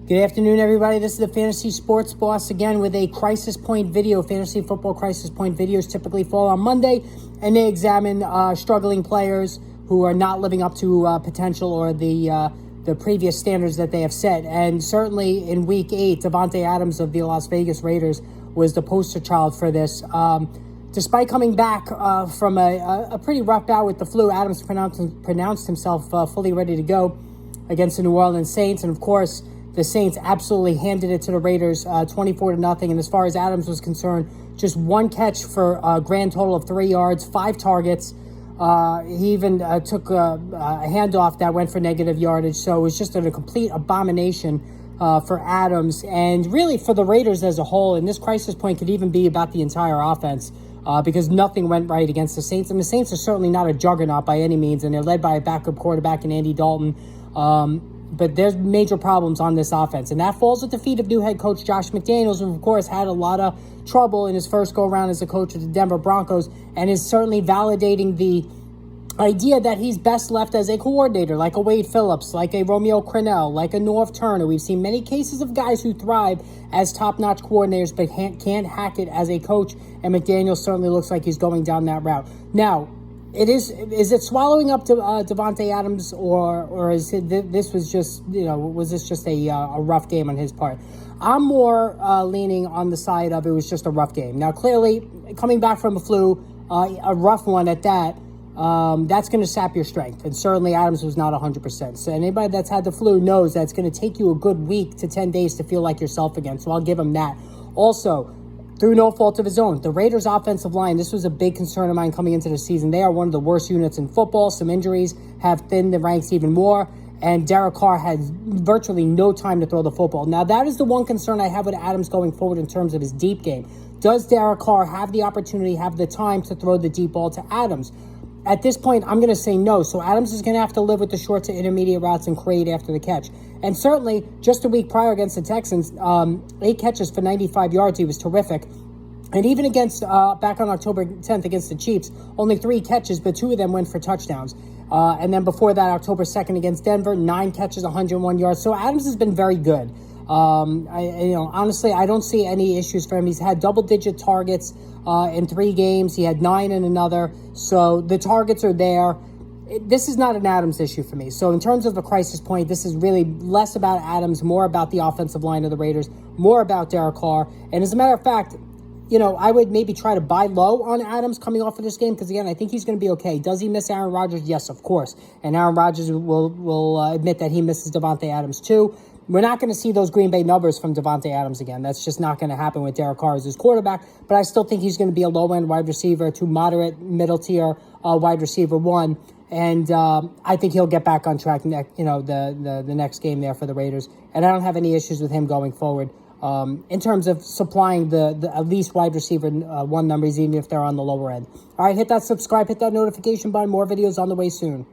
Good afternoon, everybody. This is the Fantasy Sports Boss again with a Crisis Point video. Fantasy Football Crisis Point videos typically fall on Monday, and they examine struggling players who are not living up to potential or the previous standards that they have set. And certainly in Week 8, Davante Adams of the Las Vegas Raiders was the poster child for this. Despite coming back from a pretty rough bout with the flu, Adams pronounced himself fully ready to go against the New Orleans Saints. And of course, the Saints absolutely handed it to the Raiders 24-0. And as far as Adams was concerned, just one catch for a grand total of 3 yards, 5 targets. He even took a handoff that went for negative yardage. So it was just a complete abomination for Adams and really for the Raiders as a whole. And this crisis point could even be about the entire offense because nothing went right against the Saints. And the Saints are certainly not a juggernaut by any means. And they're led by a backup quarterback in Andy Dalton. But there's major problems on this offense. And that falls at the feet of new head coach Josh McDaniels, who, of course, had a lot of trouble in his first go-around as a coach of the Denver Broncos and is certainly validating the idea that he's best left as a coordinator, like a Wade Phillips, like a Romeo Crennel, like a Norv Turner. We've seen many cases of guys who thrive as top-notch coordinators but can't hack it as a coach, and McDaniels certainly looks like he's going down that route. Now, is it swallowing up to Davante Adams, or is it, this was just, was this just a rough game on his part? I'm more leaning on the side of it was just a rough game. Now, clearly, coming back from a flu, a rough one at that, that's going to sap your strength. And certainly Adams was not 100%. So anybody that's had the flu knows that it's going to take you a good week to 10 days to feel like yourself again. So I'll give him that. Also, through no fault of his own, the Raiders' offensive line, this was a big concern of mine coming into the season. They are one of the worst units in football. Some injuries have thinned the ranks even more, and Derek Carr had virtually no time to throw the football. Now, that is the one concern I have with Adams going forward in terms of his deep game. Does Derek Carr have the opportunity, have the time to throw the deep ball to Adams? At this point, I'm going to say no. So Adams is going to have to live with the short to intermediate routes and create after the catch. And certainly, just a week prior against the Texans, 8 catches for 95 yards. He was terrific. And even against back on October 10th against the Chiefs, only 3 catches, but 2 of them went for touchdowns. And then before that, October 2nd against Denver, 9 catches, 101 yards. So Adams has been very good. Honestly, I don't see any issues for him. He's had double-digit targets in 3 games. He had 9 in another. So the targets are there. This is not an Adams issue for me. So in terms of the crisis point, this is really less about Adams, more about the offensive line of the Raiders, more about Derek Carr. And as a matter of fact, I would maybe try to buy low on Adams coming off of this game because, again, I think he's going to be okay. Does he miss Aaron Rodgers? Yes, of course. And Aaron Rodgers will admit that he misses Davante Adams too. We're not going to see those Green Bay numbers from Davante Adams again. That's just not going to happen with Derek Carr as his quarterback. But I still think he's going to be a low-end wide receiver to moderate, middle-tier wide receiver 1. And I think he'll get back on track, the next game there for the Raiders. And I don't have any issues with him going forward. In terms of supplying the at least wide receiver 1 numbers, even if they're on the lower end. All right, hit that subscribe, hit that notification button. More videos on the way soon.